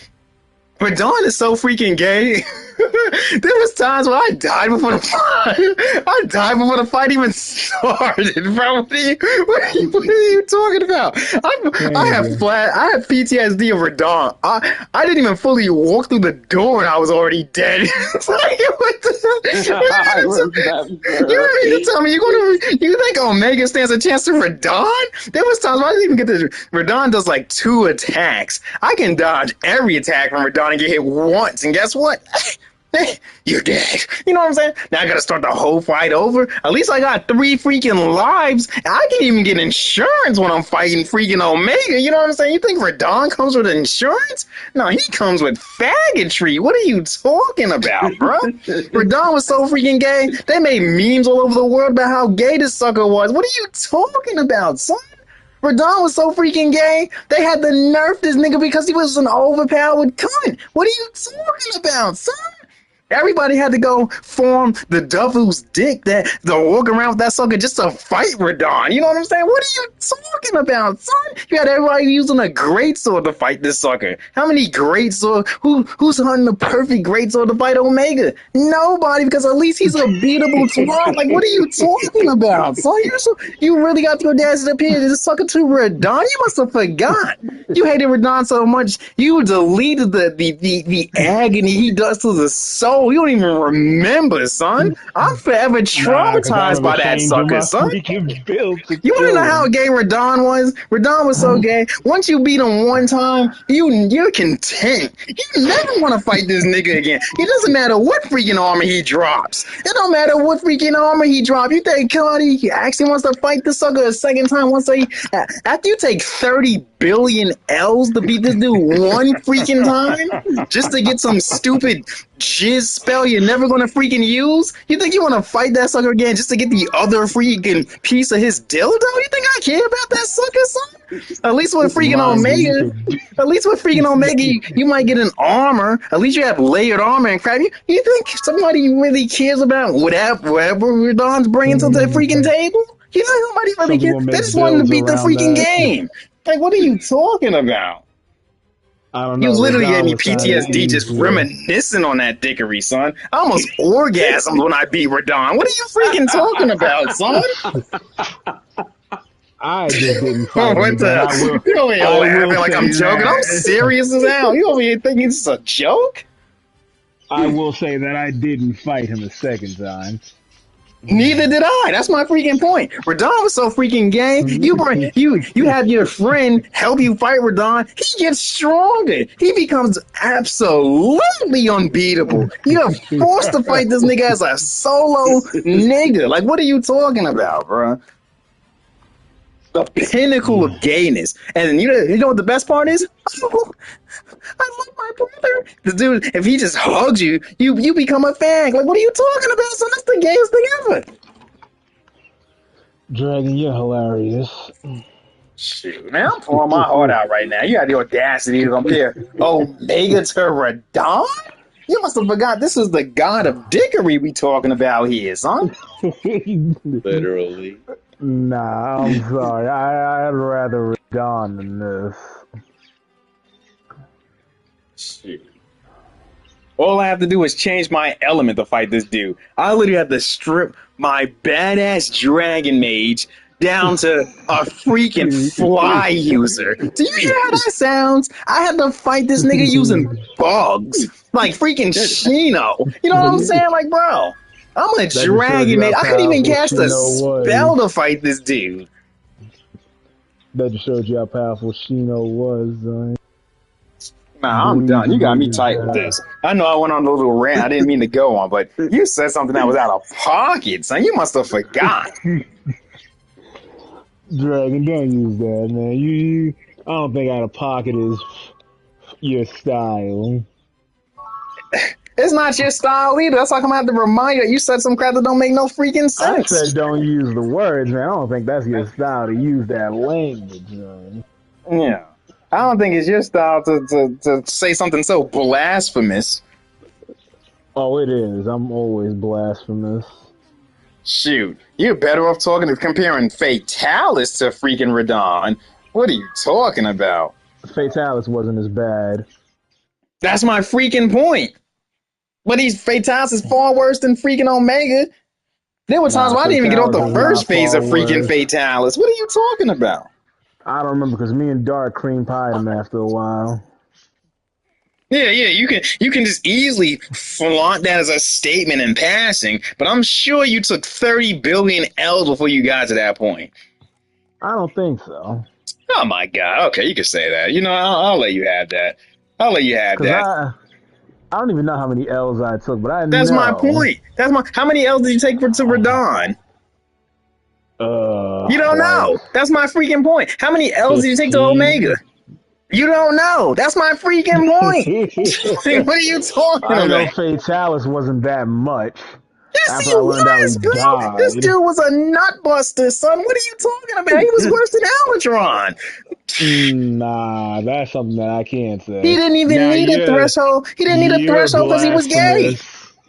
Radon is so freaking gay. There was times where I died before the fight. I died before the fight even started, bro. What are you talking about? I have PTSD of Radon. I didn't even fully walk through the door and I was already dead. Like, you mean to tell me you think Omega stands a chance to Radon? There was times where I didn't even get to Radon does like 2 attacks. I can dodge every attack from Radon and get hit once, and guess what? You're dead. You know what I'm saying? Now I gotta start the whole fight over. At least I got 3 freaking lives. I can even get insurance when I'm fighting freaking Omega. You know what I'm saying? You think Radon comes with insurance? No, he comes with faggotry. What are you talking about, bro? Radon was so freaking gay. They made memes all over the world about how gay this sucker was. What are you talking about, son? Radon was so freaking gay, they had to nerf this nigga because he was an overpowered cunt. What are you talking about, son? Everybody had to go form the devil's dick that to walk around with that sucker just to fight Radon. You know what I'm saying? What are you talking about, son? You had everybody using a greatsword to fight this sucker. How many greatsword? Who's hunting the perfect greatsword to fight Omega? Nobody, because at least he's a beatable twat. Like, what are you talking about, son? You really got the audacity to appear this sucker to Radon? You must have forgot. You hated Radon so much, you deleted the agony he does to the soul Oh, you don't even remember, son. I'm forever Nah, 'cause I traumatized remember by that changing sucker, my son. freaking build to You want to kill know how him. gay Radon was? Radon was so gay. Once you beat him one time, you're content. You never want to fight this nigga again. It doesn't matter what freaking armor he drops. It don't matter what freaking armor he drops. You think Cody actually wants to fight this sucker a second time? After you take 30 billion L's to beat this dude one freaking time, just to get some stupid jizz spell you're never gonna freaking use? You think you want to fight that sucker again just to get the other freaking piece of his dildo? You think I care about that sucker, son? At least with freaking Mind you, you Omega, could at least with freaking Omega, you might get an armor. At least you have layered armor and crap. You think somebody really cares about whatever Radon's bringing to the freaking table? You think somebody some really people cares? They make just wanted to builds beat the around freaking that. game. Like, what are you talking about? I don't You know. literally gave Radon me was kind of PTSD just easier. reminiscing on that dickery, son. I almost orgasmed when I beat Radon. What are you freaking talking about, son? I just didn't fight him What again. the? You over here I laughing will like say I'm joking. I'm that. serious as hell. You over here thinking it's a joke? I will say that I didn't fight him a second time. Neither did I. That's my freaking point. Radon was so freaking gay. You have your friend help you fight Radon. He gets stronger. He becomes absolutely unbeatable. You're forced to fight this nigga as a solo nigga. Like, what are you talking about, bro? The pinnacle of gayness. And you know what the best part is? Oh, I love my brother. The dude, if he just hugs you, you become a fag. Like, what are you talking about, son? That's the gayest thing ever. Dragon, you're hilarious. Shoot, man, I'm pouring my heart out right now. You had the audacity to compare Omega to Radon? You must have forgot this is the god of dickery we talking about here, son. Literally. Nah, I'm sorry. I'd rather Radon than this. Shoot. All I have to do is change my element to fight this dude. I literally have to strip my badass dragon mage down to a freaking fly user. Do you hear how that sounds? I had to fight this nigga using bugs. Like freaking Shino. You know what I'm saying? Like, bro, I'm a just dragon shows you mage. how I couldn't even powerful cast a Shino spell was. to fight this dude. That just showed you how powerful Shino was. Nah, I'm done. You got me tight with this. I know I went on a little rant. I didn't mean to go on, but you said something that was out of pocket, son. You must have forgot. Dragon, don't use that, man. You I don't think out of pocket is your style. It's not your style either. That's like I'm gonna have to remind you. You said some crap that don't make no freaking I sense. said don't use the words, man. I don't think that's your style to use that language, man. Yeah. I don't think it's your style to say something so blasphemous. Oh, it is. I'm always blasphemous. Shoot. You're better off comparing Fatalis to freaking Radon. What are you talking about? Fatalis wasn't as bad. That's my freaking point. But Fatalis is far worse than freaking Omega. There were times where I didn't even get off the Fatalis is first not phase of far freaking worse. Fatalis. What are you talking about? I don't remember because me and Dark cream pied him after a while. Yeah, you can just easily flaunt that as a statement in passing, but I'm sure you took 30 billion L's before you got to that point. I don't think so. Oh my god, okay, you can say that. You know, I'll let you have that. I'll let you have Because that. I don't even know how many L's I took, but I That's know. my point. How many L's did you take to Radon? You don't know. That's my freaking point. How many L's did you take to 15. Omega? You don't know. That's my freaking point. What are you talking I know about? Fatalis wasn't that much. Yes, After he I learned how was, he bro. died. This dude was a nutbuster, son. What are you talking about? He was worse than Alatron. Nah, that's something that I can't say. He didn't even need a threshold. He didn't need a threshold because he was gay.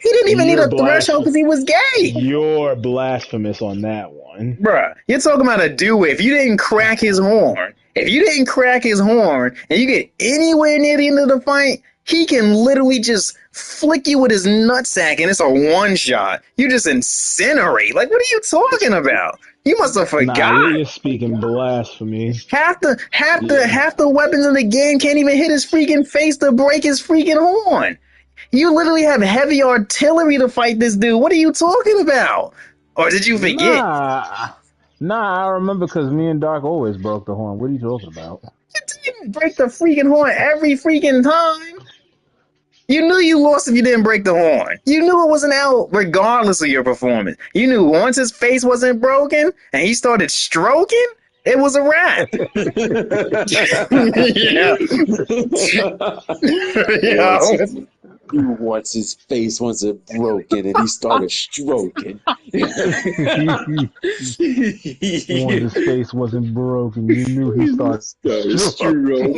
He didn't even need a threshold because he was gay. You're blasphemous on that one. Bruh, you're talking about a dude. If you didn't crack his horn, and you get anywhere near the end of the fight, he can literally just flick you with his nutsack and it's a one shot. You just incinerate. Like, what are you talking about? You must have forgot. Nah, you're speaking blasphemy. Half the weapons in the game can't even hit his freaking face to break his freaking horn. You literally have heavy artillery to fight this dude. What are you talking about? Or did you forget? Nah, I remember because me and Doc always broke the horn. What are you talking about? You didn't break the freaking horn every freaking time. You knew you lost if you didn't break the horn. You knew it wasn't out regardless of your performance. You knew once his face wasn't broken and he started stroking, it was a wrap. Yeah. Once his face wasn't broken and he started stroking. Once his face wasn't broken, you knew he started stroking.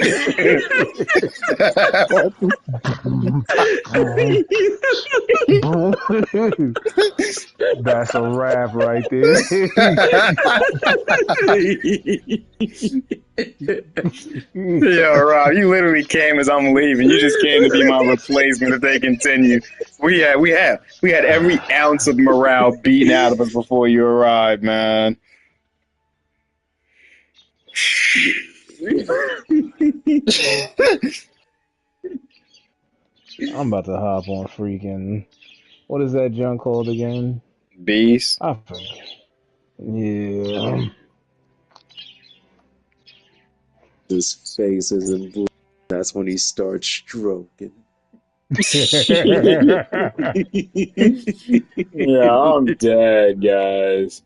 That's a wrap right there. Yeah, Rob, you literally came as I'm leaving. You just came to be my replacement if they continue. We had every ounce of morale beaten out of us before you arrived, man. I'm about to hop on freaking. What is that junk called again? Beast. I forget. Yeah. His face isn't blue. That's when he starts stroking. Yeah, I'm dead, guys.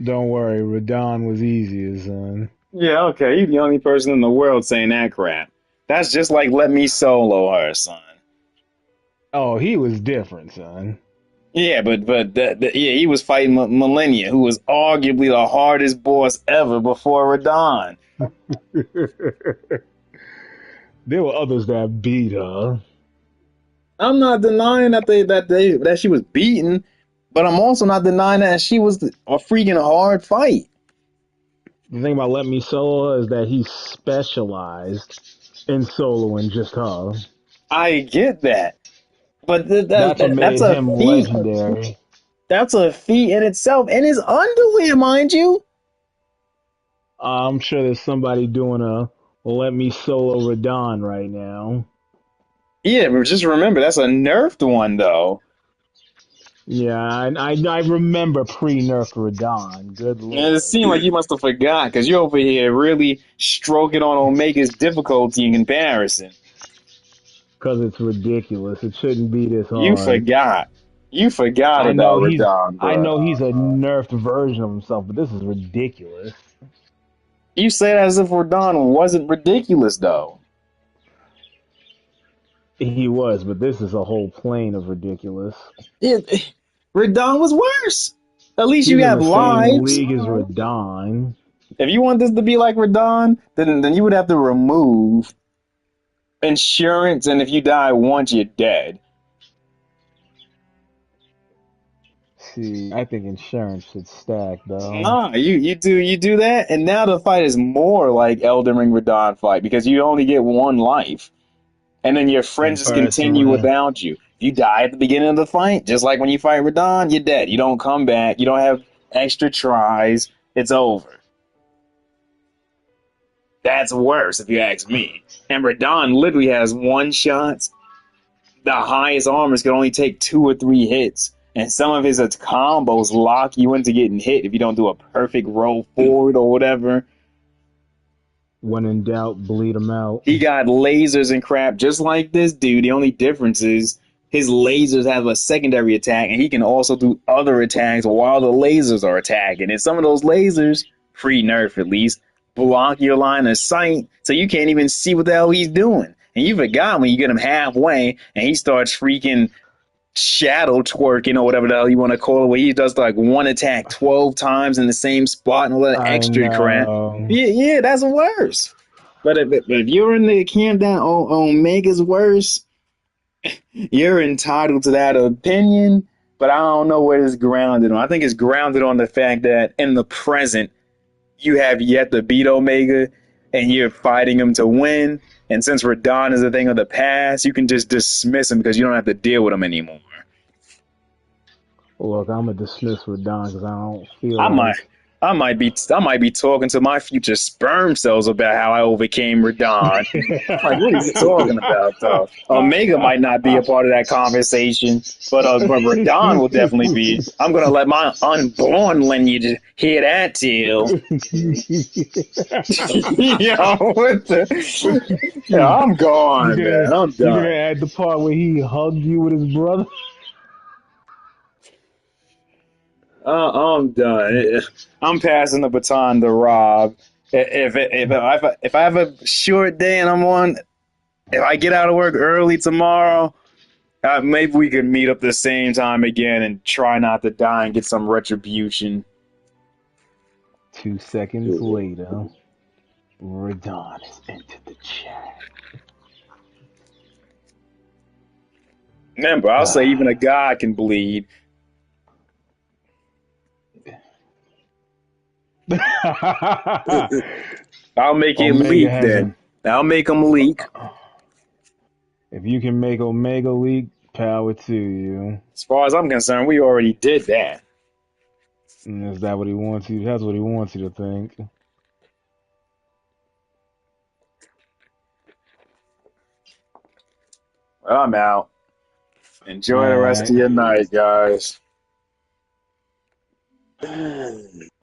Don't worry, Radon was easier, son. Yeah, okay, you're the only person in the world saying that crap. That's just like let me solo her, son. Oh, he was different, son. Yeah, but he was fighting Millennia, who was arguably the hardest boss ever before Radon. There were others that beat her. I'm not denying that she was beaten, but I'm also not denying that she was a freaking hard fight. The thing about Let Me Solo is that he specialized in soloing just her. I get that, but That's what made that's a him feat. legendary. That's a feat in itself, in his underwear, mind you. I'm sure there's somebody doing a Let Me Solo Radon right now. Yeah, but just remember that's a nerfed one though. Yeah, I remember pre-nerfed Radon. Good lord. And it seemed like you must have forgot because you're over here really stroking on Omega's difficulty in comparison. Because it's ridiculous. It shouldn't be this hard. You forgot. You forgot I know about he's. Radon, bro. I know he's a nerfed version of himself, but this is ridiculous. You say that as if Radon wasn't ridiculous, though. He was, but this is a whole plane of ridiculous. Radon was worse. At least He's you have in the lives. same league as Radon. If you want this to be like Radon, then you would have to remove insurance, and if you die once, you're dead. See, I think insurance should stack though. Nah, you do that, and now the fight is more like Elden Ring Radon fight because you only get one life, and then your friends just continue without you. You die at the beginning of the fight, just like when you fight Radon, you're dead. You don't come back. You don't have extra tries. It's over. That's worse if you ask me. And Radon literally has one shots. The highest armors can only take 2 or 3 hits. And some of his combos lock you into getting hit if you don't do a perfect roll forward or whatever. When in doubt, bleed him out. He got lasers and crap just like this dude. The only difference is his lasers have a secondary attack, and he can also do other attacks while the lasers are attacking. And some of those lasers, pre-nerf at least, block your line of sight, so you can't even see what the hell he's doing. And you forgot when you get him halfway, and he starts freaking shadow twerking or whatever the hell you want to call it, where he does like one attack 12 times in the same spot and all that extra crap. Yeah, that's worse. But if you're in the camp that Omega's worse, you're entitled to that opinion. But I don't know what it's grounded on. I think it's grounded on the fact that in the present, you have yet to beat Omega, and you're fighting him to win. And since Radon is a thing of the past, you can just dismiss him because you don't have to deal with him anymore. Look, I'm going to dismiss Radon because I don't feel I like I might be talking to my future sperm cells about how I overcame Radon. Like, what are you talking about, though? Omega might not be a part of that conversation, but Radon will definitely be. I'm gonna let my unborn lineage hear that too. Yo, what the? Yeah, I'm gone, man. I'm You gonna done. add the part where he hugged you with his brother? I'm done. I'm passing the baton to Rob. If I have a short day and if I get out of work early tomorrow, maybe we could meet up the same time again and try not to die and get some retribution. 2 seconds later, Radon has entered the chat. Remember, I'll say even a god can bleed. I'll make it Omega leak has a. then. I'll make them leak. If you can make Omega leak, power to you. As far as I'm concerned, we already did that. And is that what he wants you? That's what he wants you to think. Well, I'm out. Enjoy the rest Alright. of your night, guys.